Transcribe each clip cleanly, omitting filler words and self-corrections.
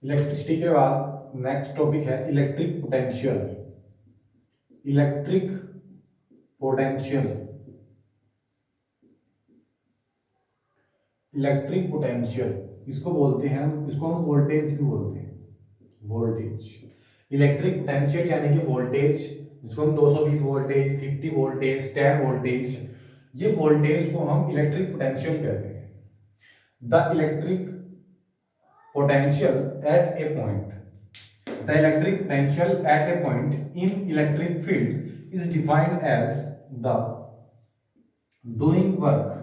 Electricity के बाद next topic है electric potential. Electric potential electric potential इसको बोलते हैं, इसको हम वोल्टेज भी बोलते हैं। वोल्टेज, इलेक्ट्रिक पोटेंशियल यानी कि वोल्टेज, जिसको हम 220 वोल्टेज, 50 वोल्टेज, 10 वोल्टेज, ये वोल्टेज को हम इलेक्ट्रिक पोटेंशियल कहते हैं। The electric potential at a point. The electric potential at a point in electric field is defined as the doing work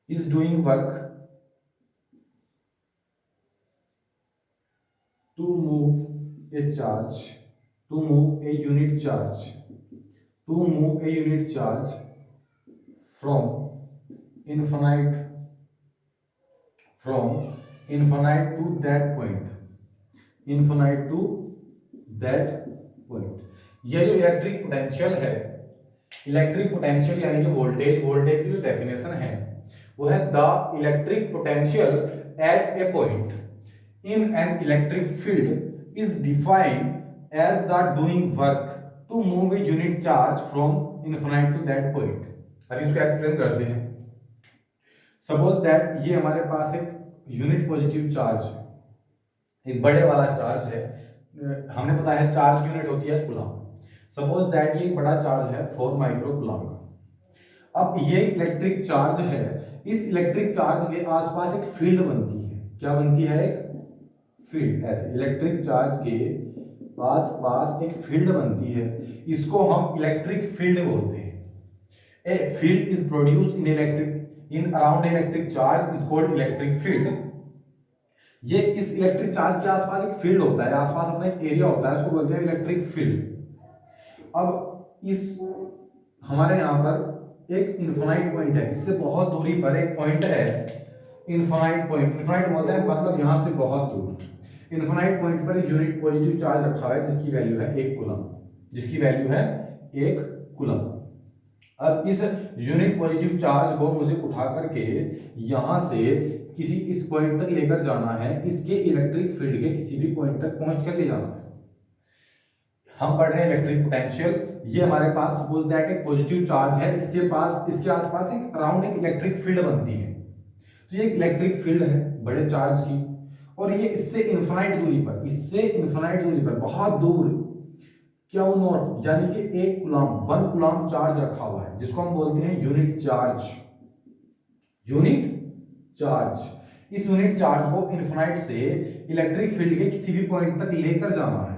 is doing work to move a charge, to move a unit charge, to move a unit charge from infinite to that point, infinite to that point। ये जो electric potential है, electric potential यानी कि voltage, voltage की जो definition है वो है the electric potential at a point in an electric field is defined as the doing work to move a unit charge from infinite to that point. अब इसको explain करते हैं। सपोज दैट ये हमारे पास एक यूनिट पॉजिटिव चार्ज है, एक बड़े वाला चार्ज है। हमने बताया चार्ज यूनिट होती है कूलम। सपोज दैट ये एक बड़ा चार्ज है 4 माइक्रो कूलम का। अब ये इलेक्ट्रिक चार्ज है, इस इलेक्ट्रिक चार्ज के आसपास एक फील्ड बनती है। क्या बनती है? एक फील्ड। ऐसे इलेक्ट्रिक चार्ज के आसपास एक फील्ड बनती है, इसको हम इलेक्ट्रिक फील्ड बोलते हैं। A field is produced in electric in around electric charge is called electric field. ये इस इलेक्ट्रिक चार्ज के आसपास एक फील्ड होता है, आसपास अपना एक एरिया होता है, उसको बोलते हैं इलेक्ट्रिक फील्ड। अब इस हमारे यहाँ पर एक इनफाइनाइट पॉइंट है, इससे बहुत दूरी पर एक पॉइंट है इनफाइनाइट पॉइंट। इनफाइनाइट बोलते हैं मतलब यहाँ से बहुत दूर। इनफाइनाइट पॉइंट पर एक यूनिट पॉजिटिव चार्ज रखा है जिसकी वैल्यू है 1 कूलम, जिसकी वैल्यू है 1 कूलम। अब इस यूनिट पॉजिटिव चार्ज को मुझे उठा करके यहां से किसी इस पॉइंट तक लेकर जाना है, इसके इलेक्ट्रिक फील्ड के किसी भी पॉइंट तक पहुंच कर ले जाना है। हम पढ़ रहे हैं इलेक्ट्रिक पोटेंशियल। ये हमारे पास सपोज दैट एक पॉजिटिव चार्ज है, इसके पास इसके आसपास एक अराउंड एक इलेक्ट्रिक फील्ड बनती है। तो ये एक इलेक्ट्रिक फील्ड है बड़े चार्ज की, और ये इससे इनफाइनाइट दूरी पर, इससे इनफाइनाइट दूरी पर बहुत दूर क्यू नॉट यानी कि 1 कूलम 1 कूलम चार्ज रखा हुआ है, जिसको हम बोलते हैं यूनिट चार्ज। यूनिट चार्ज, इस यूनिट चार्ज को इनफिनाइट से इलेक्ट्रिक फील्ड के किसी भी पॉइंट तक लेकर जाना है।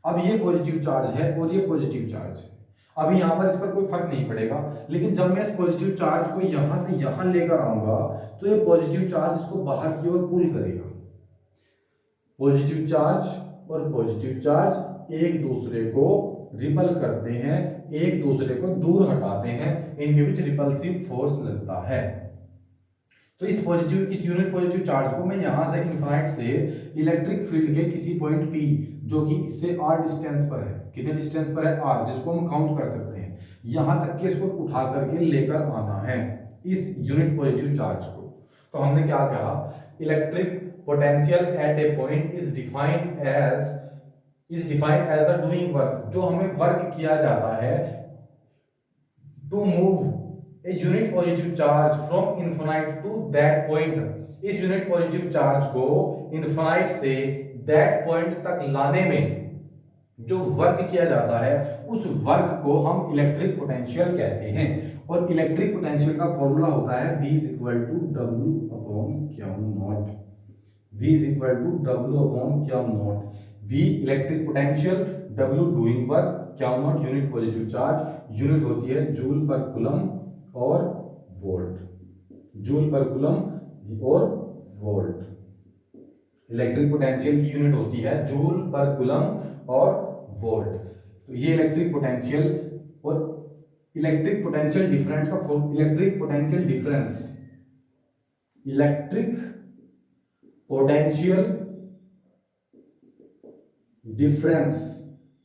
अब ये पॉजिटिव चार्ज है और ये पॉजिटिव चार्ज है। अभी यहां पर इस पर कोई फर्क नहीं पड़ेगा, लेकिन जब मैं इस पॉजिटिव चार्ज को यहां से यहां लेकर आऊंगा तो ये पॉजिटिव चार्ज इसको बाहर की ओर पुल करेगा। पॉजिटिव चार्ज और पॉजिटिव चार्ज एक दूसरे को रिपल करते हैं, एक दूसरे को दूर हटाते हैं, इनके बीच रिपल्सिव फोर्स लगता है। तो इस यूनिट पॉजिटिव चार्ज को मैं यहां से इनफिनाइट से इलेक्ट्रिक फील्ड के किसी पॉइंट P जो कि इससे r डिस्टेंस पर है, कितने डिस्टेंस पर है? r, जिसको हम काउंट कर सकते हैं, यहां तक के इसको उठा करके लेकर आना है इस यूनिट पॉजिटिव चार्ज को। तो हमने क्या कहा? Electric potential at a point is defined as the doing work, जो हमें वर्क किया जाता है to move a unit positive charge from infinite to that point. इस यूनिट पॉजिटिव चार्ज को इनफिनाइट से दैट पॉइंट तक लाने में जो वर्क किया जाता है, उस वर्क को हम इलेक्ट्रिक पोटेंशियल कहते हैं। और इलेक्ट्रिक पोटेंशियल का फॉर्मूला होता है V = W upon Q not. V = W upon Q not. V electric potential, W doing work, Q not unit positive charge. Unit होती है जूल पर कूलम और वोल्ट, जूल पर कूलम और वोल्ट। इलेक्ट्रिक पोटेंशियल की unit होती है joule पर कूलम और वोल्ट। तो ये इलेक्ट्रिक पोटेंशियल और इलेक्ट्रिक पोटेंशियल डिफरेंस का electric potential difference, electric potential difference,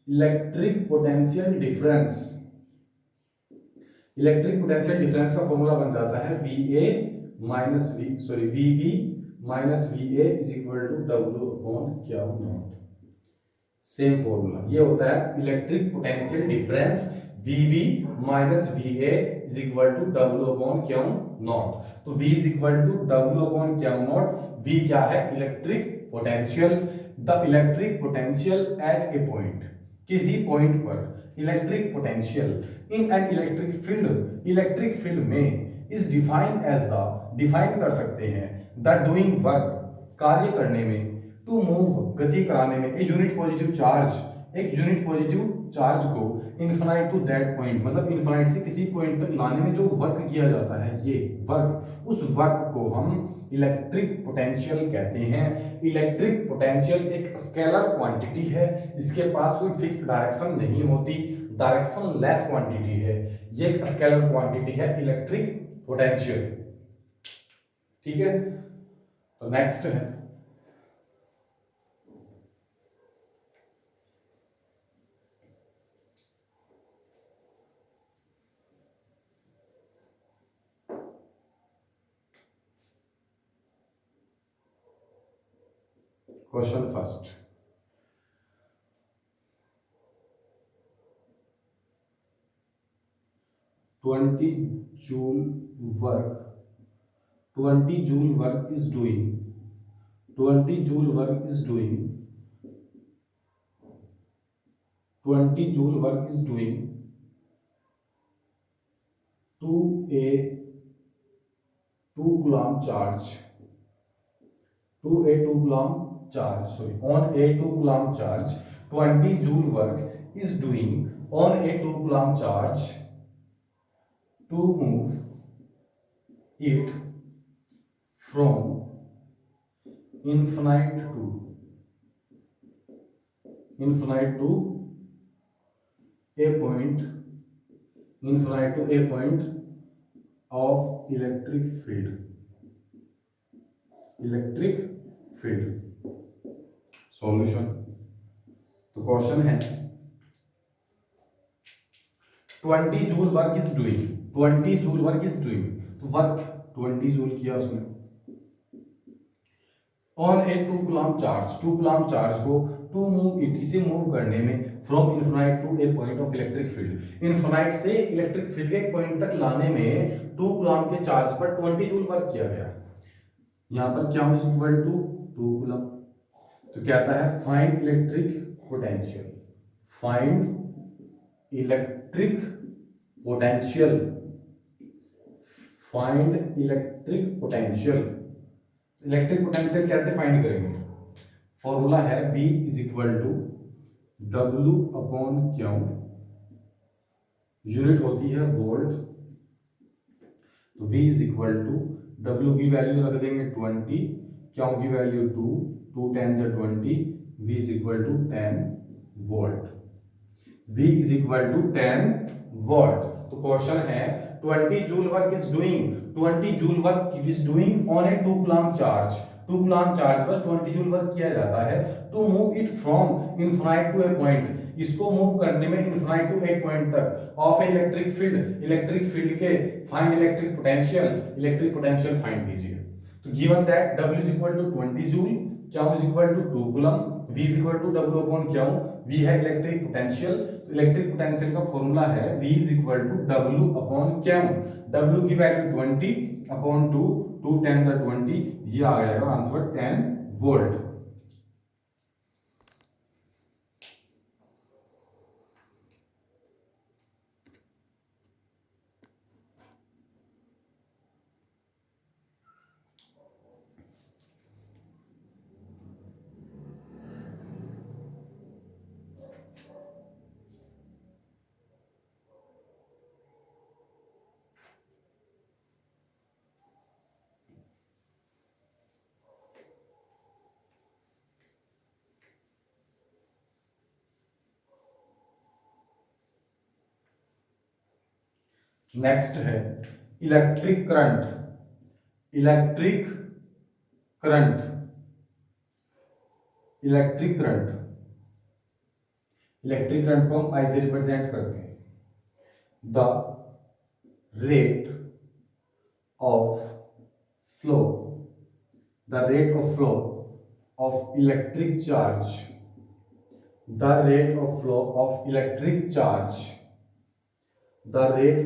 electric potential difference, electric potential difference का फॉर्मूला बन जाता है VA minus V B minus V A is equal to W upon Q naught. Same formula ये होता है electric potential difference VB minus VA is equal to W upon Q naught. तो V is equal to W upon Q naught. V क्या है? Electric potential. The electric potential at a point, किसी point पर electric potential in an electric field, electric field में is define as the, define कर सकते हैं the doing work, कार्य करने में, टू मूव गति कराने में, एक यूनिट पॉजिटिव चार्ज, एक यूनिट पॉजिटिव चार्ज को इनफाइनाइट टू दैट पॉइंट, मतलब इनफाइनाइट से किसी पॉइंट तक लाने में जो वर्क किया जाता है, ये वर्क, उस वर्क को हम इलेक्ट्रिक पोटेंशियल कहते हैं। इलेक्ट्रिक पोटेंशियल एक स्केलर क्वांटिटी है, इसके पास कोई फिक्स डायरेक्शन नहीं होती, डायरेक्शन लेस क्वांटिटी है, ये एक स्केलर क्वांटिटी है इलेक्ट्रिक पोटेंशियल। ठीक है, तो नेक्स्ट है question first. Twenty joule work, 20 joule work is doing, 20 joule work is doing, 20 joule work is doing to a 2 coulomb charge, to a 2 coulomb charge, sorry, on a 2 coulomb charge, 20 joule work is doing on a 2 coulomb charge to move it from infinite to a point, infinite to a point of electric field, electric field। Solution, तो question है 20 joule work is doing, 20 joule work is doing, तो work 20 joule किया उसने on a 2 coulomb charge, 2 coulomb charge को to move it, इसे move करने में फ्रॉम infinite to a point of electric field, infinite से इलेक्ट्रिक फील्ड के एक पॉइंट तक लाने में 2 कूलम्ब के चार्ज पर 20 जूल वर्क किया गया। यहां पर क्या इज इक्वल टू 2 कूलम्ब, तो क्या आता है find electric potential, find electric potential, find electric potential. Electric potential कैसे फाइंड करेंगे? फॉर्मूला है V is equal to W upon Q, unit होती है वोल्ट, तो V is equal to W की वैल्यू रख देंगे 20, क्यू की वैल्यू 2, 2 10 जा 20, V is equal to 10 volt, V is equal to 10 volt. तो क्वेश्चन है 20 joule work is doing, 20 joule work is doing on a 2 coulomb charge, 2 coulomb charge पर 20 joule work किया जाता है to move it from infinite to a point, इसको move करने में infinite to एक पॉइंट तक of a electric field, electric field के find electric potential, electric potential find कीजिए। तो given that W is equal to 20 joule, Q is equal to 2 coulomb, V is equal to W upon Q, V है electric potential, electric potential का formula है V is equal to W upon Q, W की value 20 upon 2, 2 10 जा 20, ये आ जाएगा answer 10 volt. Next है electric current, electric current, electric current, electric current को हम I से रिप्रेजेंट करते हैं, the rate of the rate of flow of electric charge, the rate of flow of electric charge, the rate